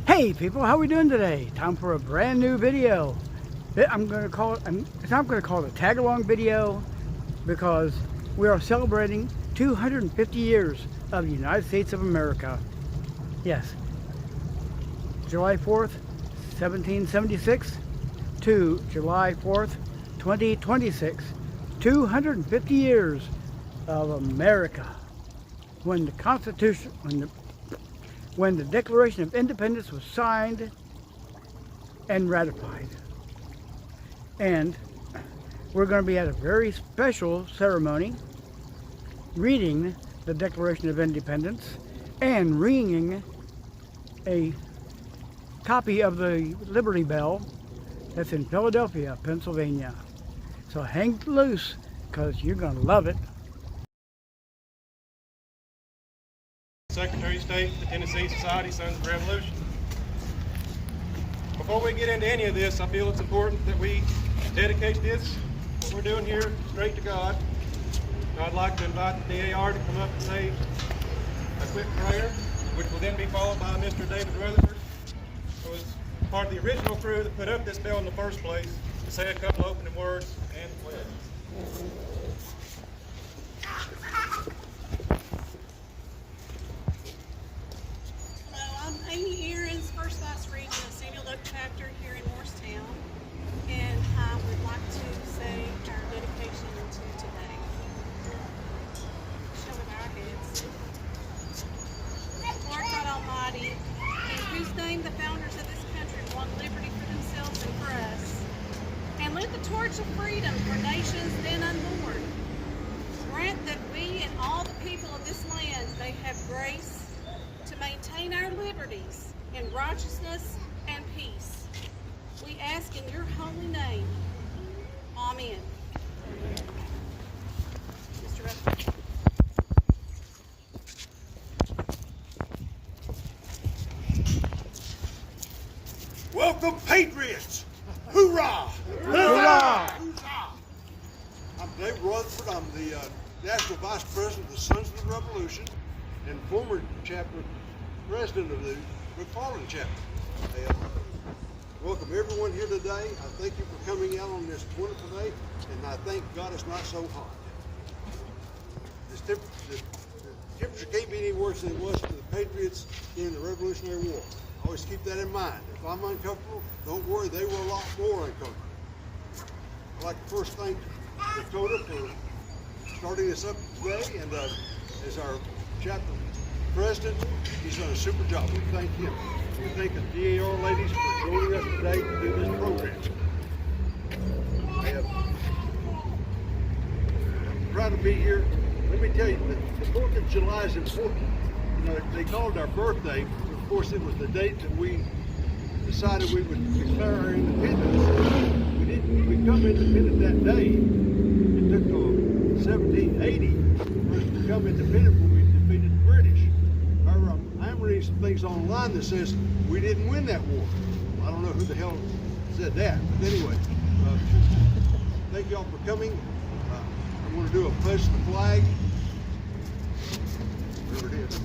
Hey people, how we doing today? Time for a brand new video. I'm not going to call it a tag along video because we are celebrating 250 years of the United States of America. Yes, July 4th, 1776 to July 4th, 2026. 250 years of America. When the Constitution, when the Declaration of Independence was signed and ratified. And we're going to be at a very special ceremony reading the Declaration of Independence and ringing a copy of the Liberty Bell that's in Philadelphia, Pennsylvania. So hang loose because you're going to love it. Secretary of State, the Tennessee Society, Sons of the Revolution. Before we get into any of this, I feel it's important that we dedicate this, what we're doing here, straight to God. So I'd like to invite the DAR to come up and say a quick prayer, which will then be followed by Mr. David Rutherford, who was part of the original crew that put up this bell in the first place, to say a couple opening words and pledge. I'm Amy Aarons, First Vice Regent of Samuel Oak Chapter here in Morristown, and I would like to say our dedication to today. Shall we bow our heads? Lord God Almighty, in whose name the founders of this country won liberty for themselves and for us, and lit the torch of freedom for nations then unborn, grant that we and all the people of this land may have grace to maintain our liberties in righteousness and peace. We ask in your holy name. Amen. Mr. Rutherford. Welcome, Patriots! Hoorah! Hoorah! Hoorah! I'm Dave Rutherford. I'm the National Vice President of the Sons of the Revolution and former chapter president of the McFarland chapter. Welcome everyone here today. I thank you for coming out on this wonderful day, and I thank God it's not so hot. The temperature can't be any worse than it was for the Patriots in the Revolutionary War. Always keep that in mind. If I'm uncomfortable, don't worry, they were a lot more uncomfortable. I'd like to first thank Dakota for starting this up today, and as our chapter president, he's done a super job. We thank him. We thank the DAR ladies for joining us today to do this program. I'm proud to be here. Let me tell you, the 4th of July is important. You know, they called it our birthday. Of course, it was the date that we decided we would declare our independence. We didn't become independent that day. It took till 1780 for us to become independent when we defeated the British. However, I'm reading some things online that says we didn't win that war. I don't know who the hell said that, but anyway, thank you all for coming. I'm going to do a pledge to the flag. There it is.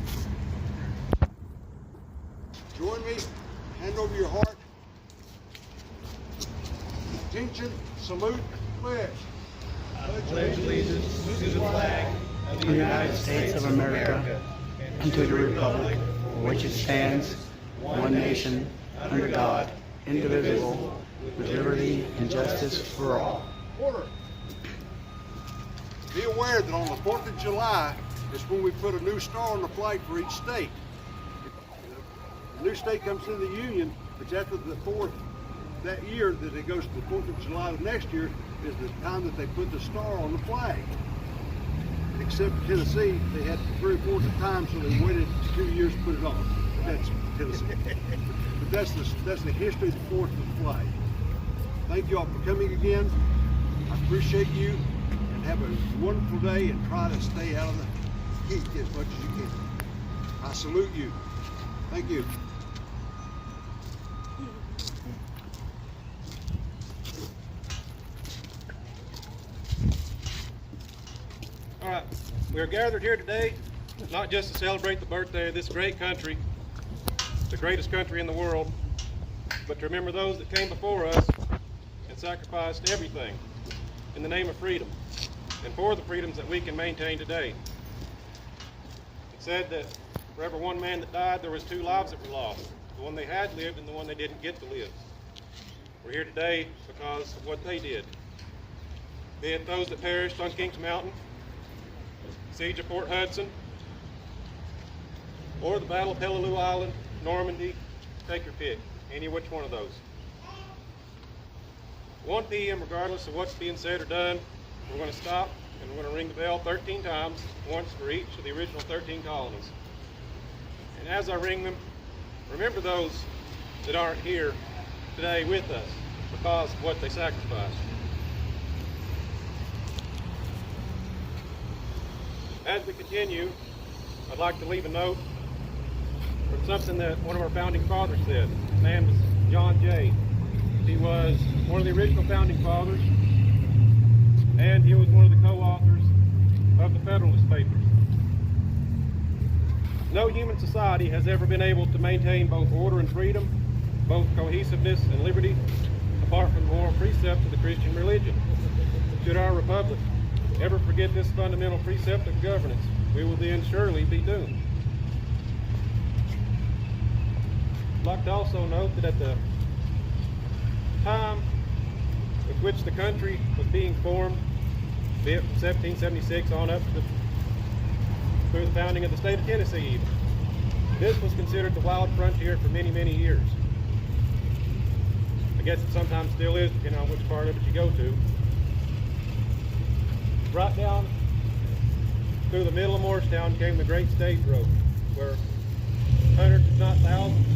Join me, hand over your heart. Attention, salute, pledge. I pledge allegiance to the flag of The United States of America and to the republic for which it stands, one nation, under God, indivisible, with liberty and justice for all. Order. Be aware that on the 4th of July is when we put a new star on the flag for each state. The new state comes into the Union, it's after the 4th that year that it goes to the 4th of July of next year is the time that they put the star on the flag. Except Tennessee, they had 3 or 4 times, so they waited 2 years to put it on. That's Tennessee. But that's the history of the 4th of the flag. Thank you all for coming again. I appreciate you, and have a wonderful day, and try to stay out of the heat as much as you can. I salute you. Thank you. All right, we are gathered here today not just to celebrate the birthday of this great country, the greatest country in the world, but to remember those that came before us and sacrificed everything in the name of freedom and for the freedoms that we can maintain today. It said that for every one man that died, there was 2 lives that were lost, the one they had lived and the one they didn't get to live. We're here today because of what they did. Be it those that perished on Kings Mountain, siege of Port Hudson, or the Battle of Peleliu Island, Normandy, take your pick, any which one of those. 1 p.m., regardless of what's being said or done, we're going to stop and we're going to ring the bell 13 times, once for each of the original 13 colonies. And as I ring them, remember those that aren't here today with us because of what they sacrificed. As we continue, I'd like to leave a note from something that one of our founding fathers said. His name was John Jay. He was one of the original founding fathers, and he was one of the co-authors of the Federalist Papers. No human society has ever been able to maintain both order and freedom, both cohesiveness and liberty, apart from the moral precepts of the Christian religion. Should our republic ever forget this fundamental precept of governance, we will then surely be doomed. I'd like to also note that at the time with which the country was being formed, be it from 1776 on up through the founding of the state of Tennessee even, this was considered the wild frontier for many, many years. I guess it sometimes still is, depending on which part of it you go to. Right down through the middle of Morristown came the Great Stage Road, where hundreds, if not thousands,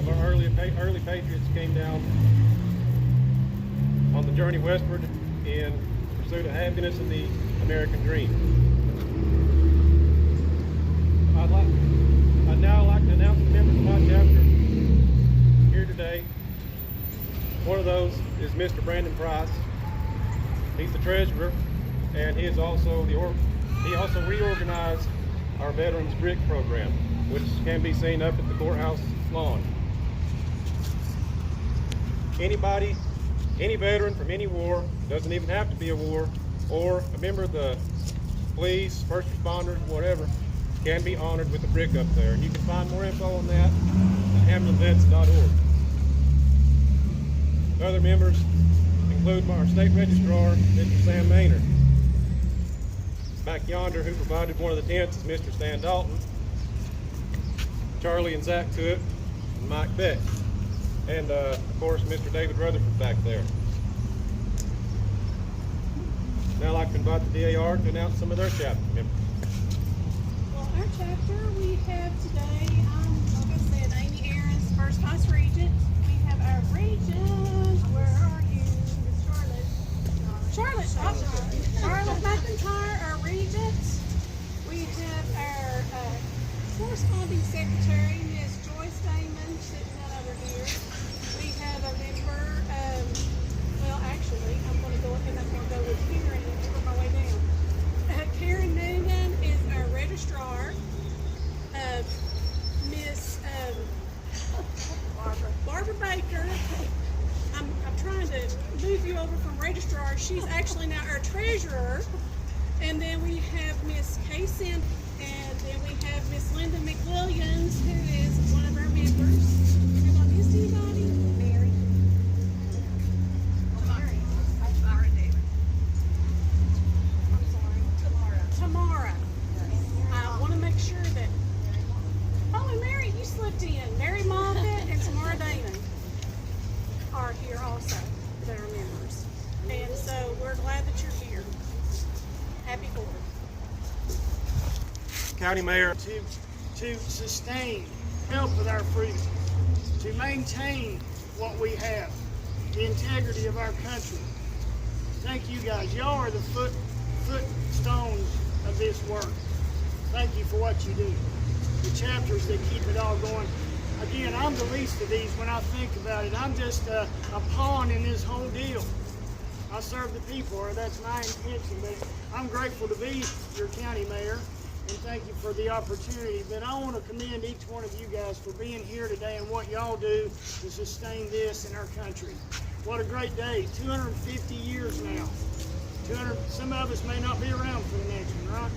of our early patriots came down on the journey westward in pursuit of happiness and the American dream. I'd now like to announce the members of my chapter here today. One of those is Mr. Brandon Price. He's the treasurer, and he also reorganized our Veterans Brick Program, which can be seen up at the courthouse lawn. Anybody, any veteran from any war, doesn't even have to be a war, or a member of the police, first responders, whatever, can be honored with a brick up there. And you can find more info on that at hamlinvets.org. Other members include our state registrar, Mr. Sam Maynard. Back yonder, who provided one of the tents, is Mr. Stan Dalton, Charlie and Zach Cook, and Mike Beck. And of course, Mr. David Rutherford back there. Now I'd like to invite the DAR to announce some of their chapter members. Well, our chapter we have today, like I said, Amy Aarons, First Vice Regent. We have our regent. Where are you? Charlotte. Charlotte McIntyre, our regent. We have our corresponding secretary, Ms. Joyce Damon, sitting none over here. We have a member, well, actually, I'm going to go ahead and I'm going to go with Karen and work my way down. Karen Noonan is our registrar. Miss Barbara Baker. I'm trying to move you over from registrar. She's actually now our treasurer. And then we have Miss Kaysen, and then we have Miss Linda McWilliams, who is one of our members. Have I missed anybody? Mary. I'm sorry. Tamara. I want to make sure that. Oh, and Mary, you slipped in. Mary Moffitt and Tamara Damon are here also. That are members. And so we're glad that you're here. Happy 4th. County Mayor. To sustain, help with our freedom, to maintain what we have, the integrity of our country. Thank you guys. Y'all are the footstones of this work. Thank you for what you do. The chapters that keep it all going. Again, I'm the least of these when I think about it. I'm just a pawn in this whole deal. I serve the people, or that's my intention, but I'm grateful to be your county mayor. and thank you for the opportunity. But I want to commend each one of you guys for being here today and what y'all do to sustain this in our country. What a great day. 250 years now. Some of us may not be around for the next one, right?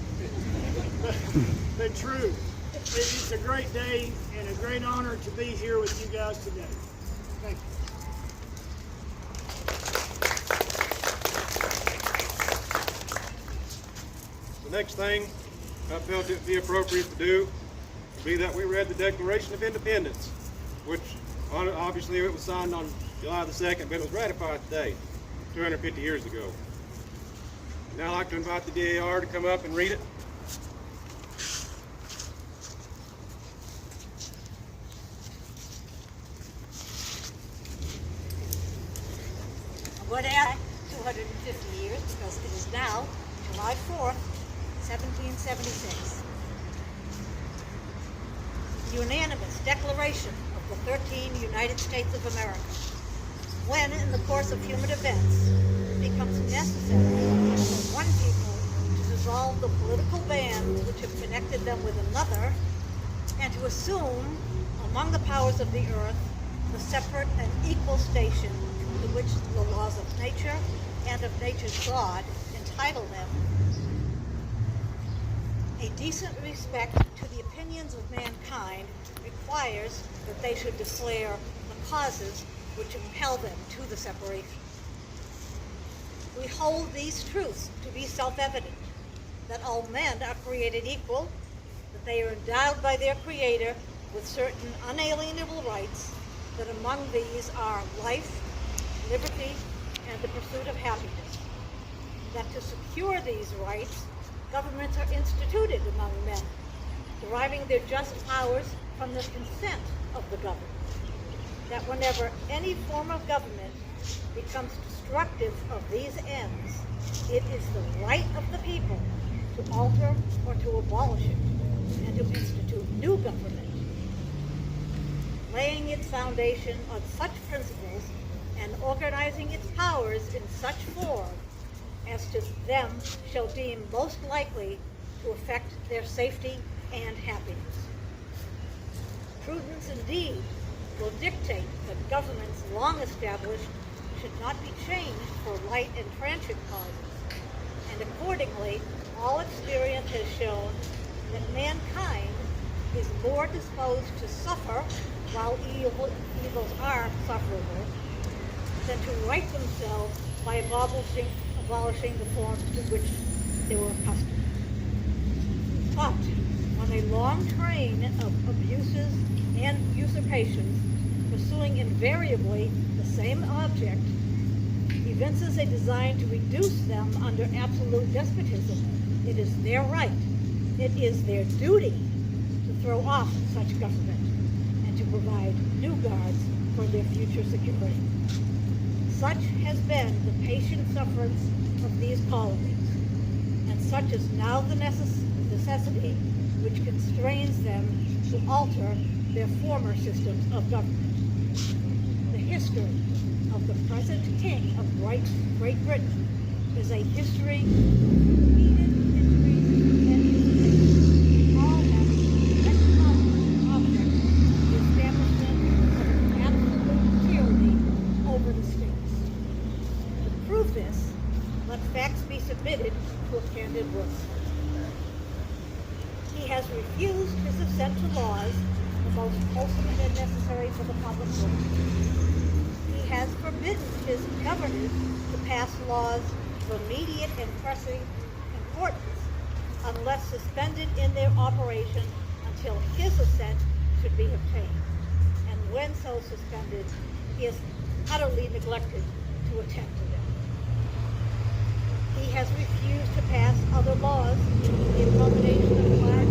but true. It's a great day and a great honor to be here with you guys today. Thank you. The next thing I felt it would be appropriate to do would be that we read the Declaration of Independence, which obviously it was signed on July the 2nd, but it was ratified today, 250 years ago. Now I'd like to invite the DAR to come up and read it. What add 250 years because it is now July 4th, 1776. Unanimous declaration of the 13 United States of America. When, in the course of human events, it becomes necessary for one people to dissolve the political bands which have connected them with another, and to assume, among the powers of the earth, the separate and equal station to which the laws of nature and of nature's God entitle them, a decent respect to the opinions of mankind requires that they should declare the causes which impel them to the separation. We hold these truths to be self-evident, that all men are created equal, that they are endowed by their Creator with certain unalienable rights, that among these are life, liberty, and the pursuit of happiness. That to secure these rights, governments are instituted among men, deriving their just powers from the consent of the governed. That whenever any form of government becomes destructive of these ends, it is the right of the people to alter or to abolish it, and to institute new government, laying its foundation on such principles and organizing its powers in such form as to them shall deem most likely to affect their safety and happiness. Prudence indeed will dictate that governments long established should not be changed for light and transient causes, and accordingly all experience has shown that mankind is more disposed to suffer while evils are sufferable than to right themselves by abolishing the forms to which they were accustomed. But when a long train of abuses and usurpations, pursuing invariably the same object, evinces a design to reduce them under absolute despotism, it is their right, it is their duty to throw off such government and to provide new guards for their future security. Such has been the patient sufferance of these colonies, and such is now the necessity which constrains them to alter their former systems of government. The history of the present King of Great Britain is a history of repeated injuries and usurpations, all having as common object the establishment of an absolute tyranny over the states. To prove this, let facts be submitted to a candid work. He has refused his assent to laws, the most wholesome and necessary for the public good. He has forbidden his governors to pass laws of immediate and pressing importance unless suspended in their operation until his assent should be obtained. And when so suspended, he has utterly neglected to attend to them. He has refused to pass other laws in the accommodation of large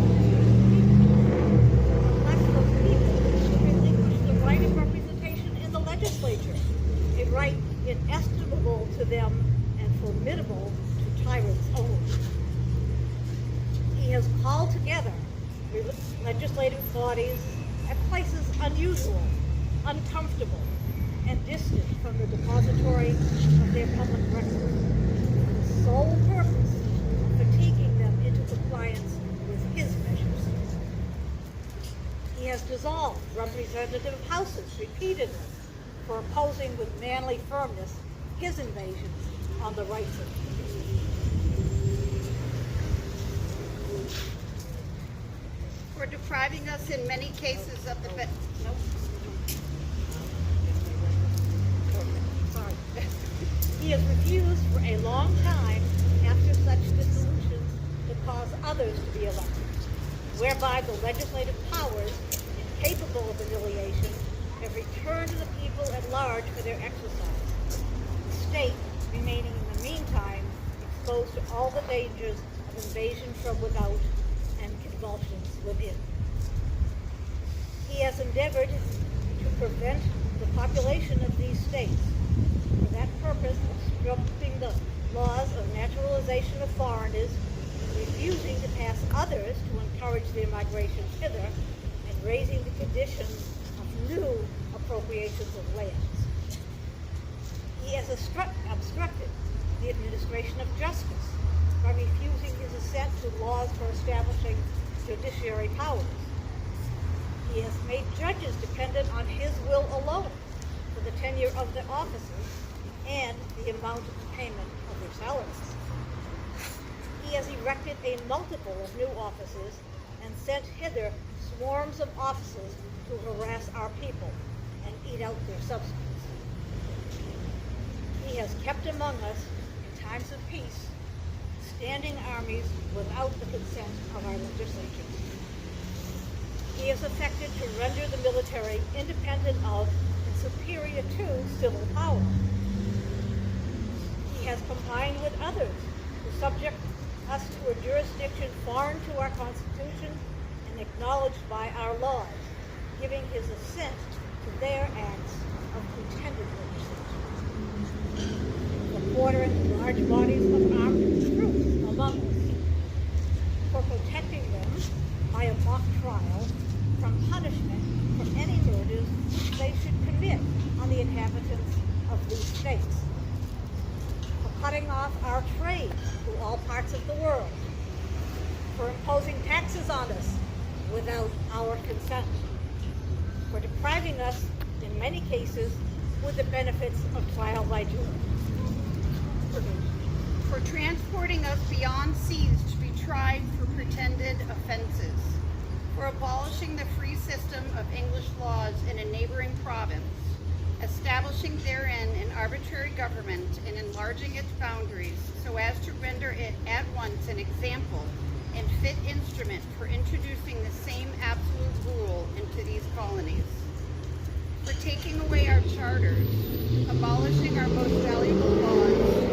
unless those people relinquish the right of representation in the legislature, a right inestimable to them and formidable to tyrants only. He has called together legislative bodies at places unusual, uncomfortable, and distant from the depository of their public records, for the sole purpose of fatiguing them into compliance with has dissolved representative houses repeatedly for opposing with manly firmness his invasion on the rights of the people. For depriving us in many cases of the Sorry. He has refused for a long time after such dissolutions to cause others to be elected, whereby the legislative powers, incapable of annihilation, have returned to the people at large for their exercise. The state remaining in the meantime exposed to all the dangers of invasion from without and convulsions within. He has endeavored to prevent the population of these states, for that purpose obstructing the laws of naturalization of foreigners, refusing to pass others to encourage their migrations hither, and raising the conditions of new appropriations of lands. He has obstructed the administration of justice by refusing his assent to laws for establishing judiciary powers. He has made judges dependent on his will alone for the tenure of their offices and the amount of payment of their salaries. He has erected a multiple of new offices and sent hither swarms of officers to harass our people and eat out their substance. He has kept among us, in times of peace, standing armies without the consent of our legislatures. He has affected to render the military independent of and superior to civil power. He has combined with others to subject us to a jurisdiction foreign to our Constitution and acknowledged by our laws, giving his assent to their acts of pretended legislation. For quartering large bodies of armed troops among us, for protecting them by a mock trial from punishment for any murders they should commit on the inhabitants of these states, for cutting off our trade to all parts of the world, for imposing taxes on us without our consent, for depriving us, in many cases, with the benefits of trial by jury. for transporting us beyond seas to be tried for pretended offenses, for abolishing the free system of English laws in a neighboring province, establishing therein an arbitrary government and enlarging its boundaries so as to render it at once an example and fit instrument for introducing the same absolute rule into these colonies, for taking away our charters, abolishing our most valuable laws,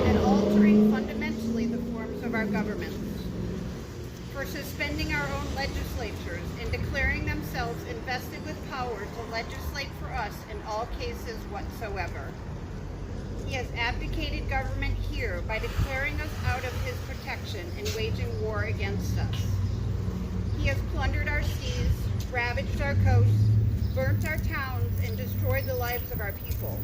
and altering fundamentally the forms of our governments, for suspending our own legislatures and declaring themselves invested with power to legislate for us in all cases whatsoever. He has abdicated government here by declaring us out of his protection and waging war against us. He has plundered our seas, ravaged our coasts, burnt our towns, and destroyed the lives of our people.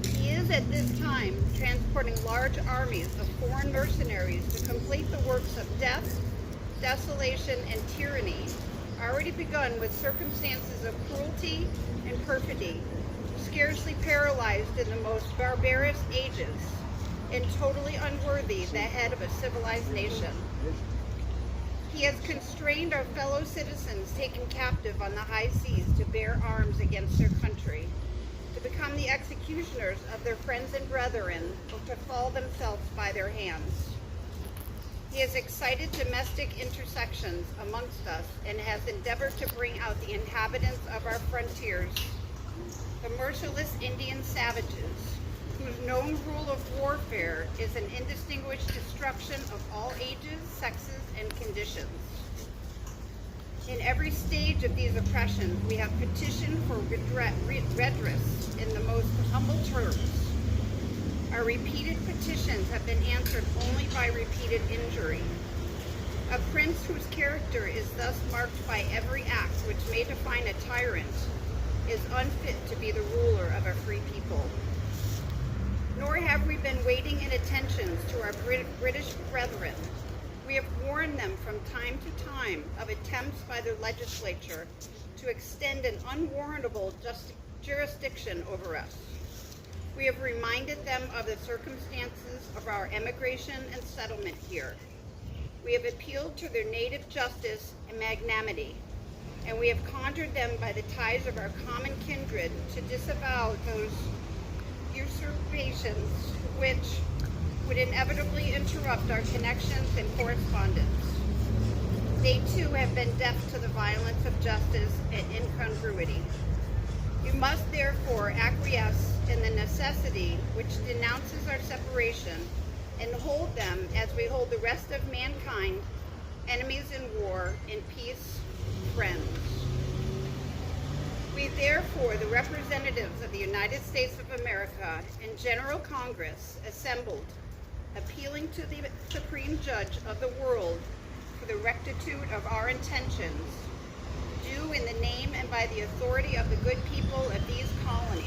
He is at this time transporting large armies of foreign mercenaries to complete the works of death, desolation, and tyranny, already begun with circumstances of cruelty and perfidy, scarcely paralyzed in the most barbarous ages, and totally unworthy the head of a civilized nation. He has constrained our fellow citizens taken captive on the high seas to bear arms against their country, to become the executioners of their friends and brethren, or to fall themselves by their hands. He has excited domestic intersections amongst us and has endeavored to bring out the inhabitants of our frontiers, the merciless Indian savages, whose known rule of warfare is an indistinguished destruction of all ages, sexes, and conditions. In every stage of these oppressions, we have petitioned for redress in the most humble terms. Our repeated petitions have been answered only by repeated injury. A prince whose character is thus marked by every act which may define a tyrant is unfit to be the ruler of a free people. Nor have we been waiting in attentions to our British brethren, We have warned them from time to time of attempts by their legislature to extend an unwarrantable jurisdiction over us. We have reminded them of the circumstances of our emigration and settlement here. We have appealed to their native justice and magnanimity, and we have conjured them by the ties of our common kindred to disavow those usurpations which would inevitably interrupt our connections and correspondence. They too have been deaf to the violence of justice and incongruity. You must therefore acquiesce in the necessity which denounces our separation and hold them as we hold the rest of mankind, enemies in war, in peace, friends. We therefore, the representatives of the United States of America and General Congress assembled, appealing to the Supreme Judge of the world for the rectitude of our intentions, do in the name and by the authority of the good people of these colonies,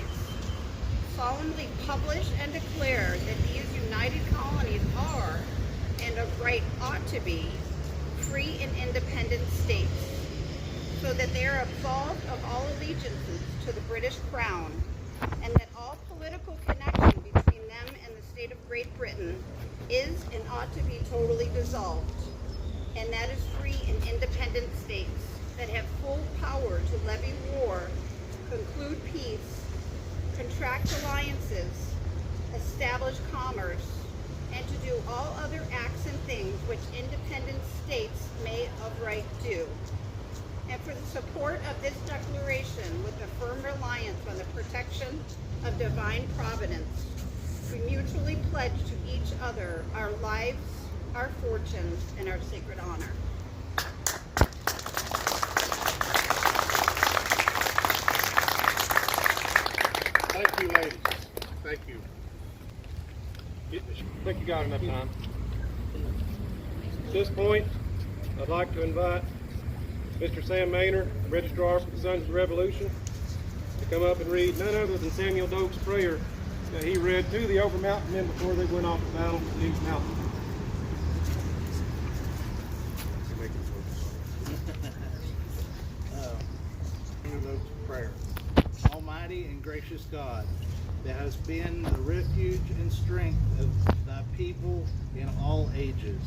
solemnly publish and declare that these united colonies are, and of right ought to be, free and independent states, so that they are absolved of all allegiances to the British Crown, and that all political connection between them and the state of Great Britain is and ought to be totally dissolved, and that is free and independent states that have full power to levy war, conclude peace, contract alliances, establish commerce, and to do all other acts and things which independent states may of right do. And for the support of this declaration with a firm reliance on the protection of divine providence, we mutually pledge to each other our lives, our fortunes, and our sacred honor. Thank you, ladies. Thank you. I think you got enough time. At this point, I'd like to invite Mr. Sam Maynor, Registrar for the Sons of the Revolution, to come up and read none other than Samuel Doak's prayer that he read to the Overmountain men before they went off to battle at East Mountain. Samuel Doak's prayer. Almighty and gracious God, that has been the refuge and strength of thy people in all ages.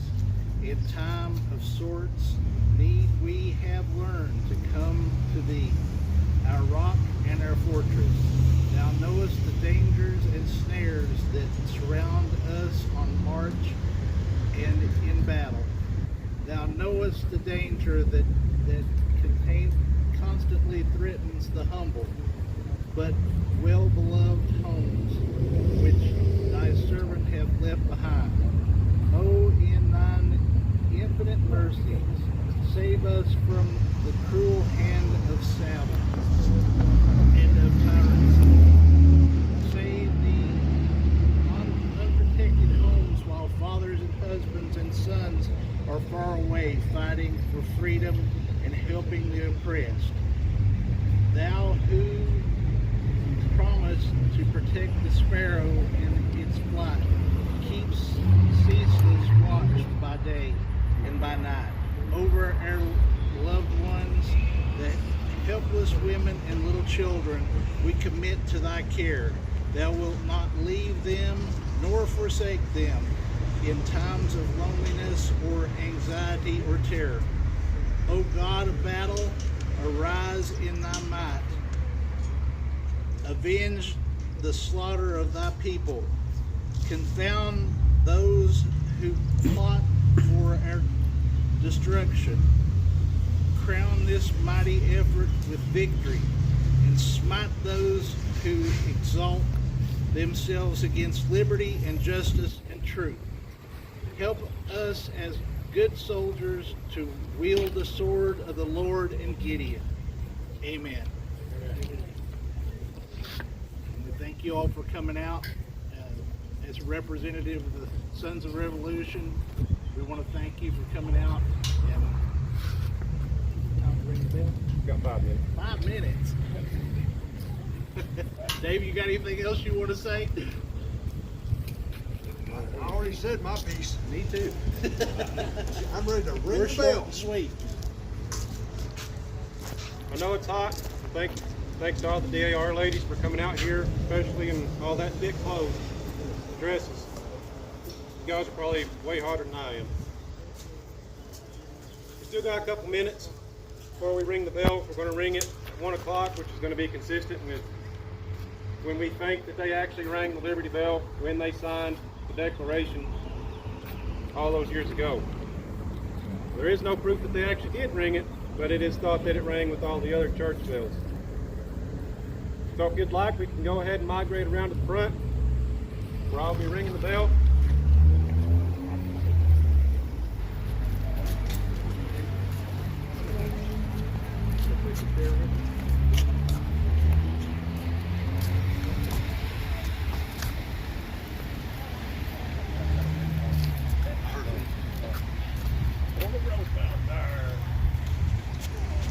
In time of sorts need we have learned to come to thee, our rock and our fortress. Thou knowest the dangers and snares that surround us on march and in battle. Thou knowest the danger that constantly threatens the humble, but well-beloved homes, which thy servant hath left behind. O, in thine infinite mercies, save us from the cruel hand of Sabbath and of tyrants. Save the unprotected homes while fathers and husbands and sons are far away fighting for freedom and helping the oppressed. Thou who promised to protect the sparrow in its flight, keeps ceaseless watch by day and by night over our loved ones, the helpless women and little children we commit to thy care. Thou wilt not leave them nor forsake them in times of loneliness or anxiety or terror. O God of battle, arise in thy might. Avenge the slaughter of thy people. Confound those who plot for our destruction. Crown this mighty effort with victory, and smite those who exalt themselves against liberty and justice and truth. Help us as good soldiers to wield the sword of the Lord in Gideon. Amen. And we thank you all for coming out. As a representative of the Sons of Revolution, we want to thank you for coming out. And time to ring the bell? Got 5 minutes. 5 minutes. Dave, you got anything else you want to say? I already said my piece. Me too. I'm ready to ring We're the short bell. and sweet. I know it's hot. Thanks to all the DAR ladies for coming out here, especially in all that thick clothes, dresses. You guys are probably way hotter than I am. We still got a couple minutes before we ring the bell. We're going to ring it at 1 o'clock, which is going to be consistent with when we think that they actually rang the Liberty Bell when they signed the Declaration all those years ago. There is no proof that they actually did ring it, but it is thought that it rang with all the other church bells. So if you'd like, we can go ahead and migrate around to the front, where I'll be ringing the bell.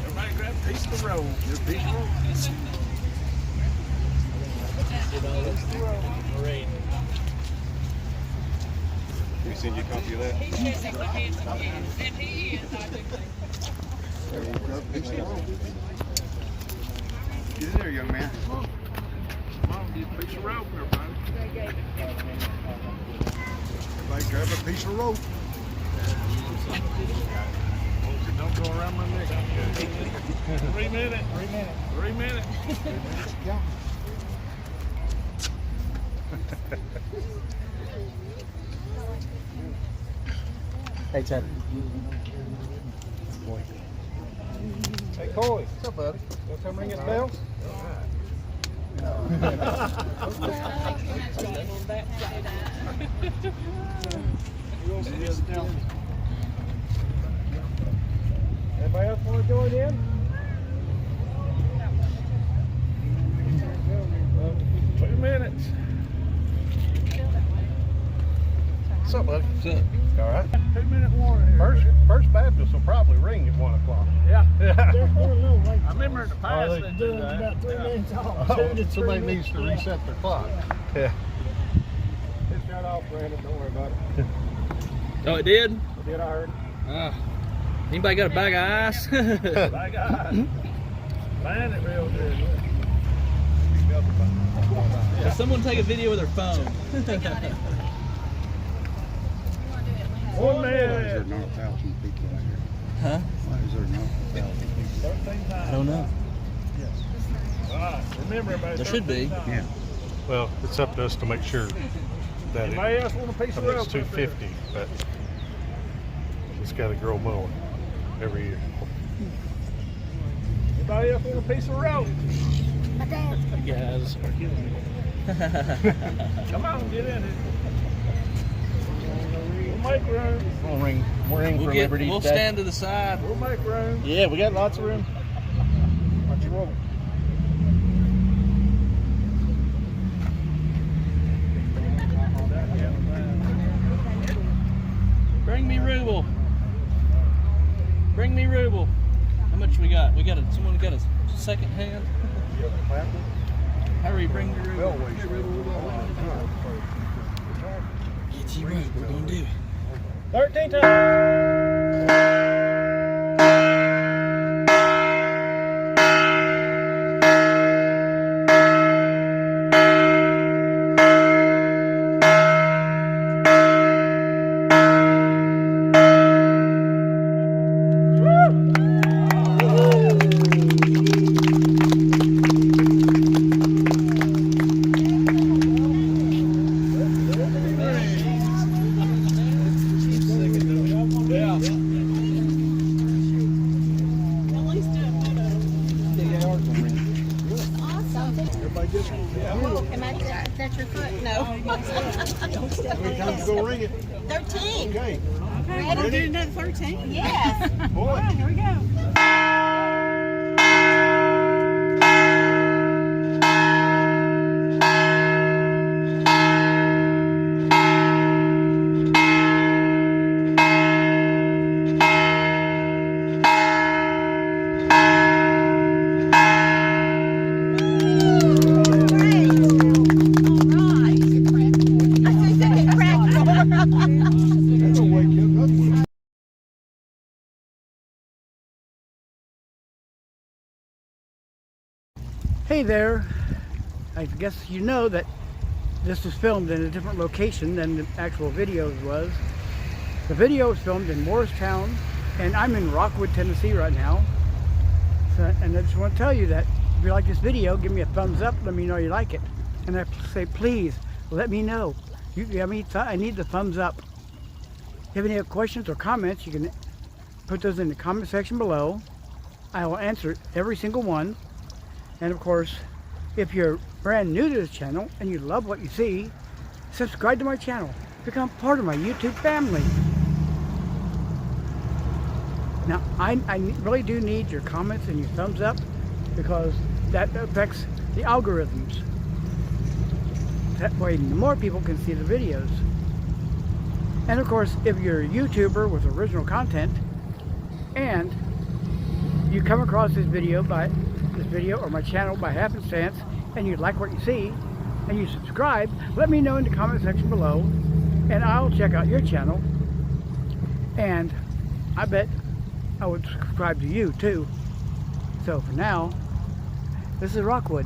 Everybody grab a piece of the road. Your piece of the road. Can we send you a copy of that? Get in there, young man. Come on, get a piece of rope, everybody. Everybody grab a piece of rope. Don't go around my neck. 3 minutes. 3 minutes. Hey, Ted. Hey, Coy. What's up, buddy? Want to come ring this bell? Everybody else want to join in? 2 minutes. What's up, buddy? What's up? All right. 2 minute warning here. First Baptist will probably ring at 1 o'clock. Yeah. Yeah. I remember in the past they they did that. About 3 minutes off. Somebody needs to reset their clock. Yeah. It's shut off, Brandon. Don't worry about it. Oh, it did? Did I heard? Anybody got a bag of ice? My God. Land it real good. Will someone take a video with their phone? 1 Why is there minute. not 1,000 people out here? Huh? Why is there not 1,000 people? 13 times. I don't know. All right. Remember, everybody. There should be. 13 times. Yeah. Well, it's up to us to make sure that Anybody else want a piece of rope? it's 250, but it's got to grow more every year. Anybody else want a piece of rope? You guys. Come on, get in it. We'll make room. We'll ring for Liberty. We'll stand to the side. We'll make room. Yeah, we got lots of room. Watch your rope. Bring me ruble. Bring me ruble. How much we got? Someone got a second hand? Hurry, bring me ruble. Get you right. We're gonna do it. 13 times. That's your foot? No. How many times you go ring it? 13. Okay. Ready? We'll do another 13. Yes. Boy. All right, here we go. Crack. Hey there. I guess you know that this was filmed in a different location than the actual video was. The video was filmed in Morristown, and I'm in Rockwood, Tennessee right now. So, and I just want to tell you that if you like this video, give me a thumbs up, let me know you like it. And I say, please, let me know. I need the thumbs up. If you have any questions or comments, you can put those in the comment section below. I will answer every single one. And of course, if you're brand new to this channel and you love what you see, subscribe to my channel. Become part of my YouTube family. Now, I really do need your comments and your thumbs up because that affects the algorithms. That way, more people can see the videos. And of course, if you're a YouTuber with original content and you come across this video or my channel by happenstance and you like what you see and you subscribe, let me know in the comment section below and I'll check out your channel, and I bet I would subscribe to you too. So for now, this is Rockwood.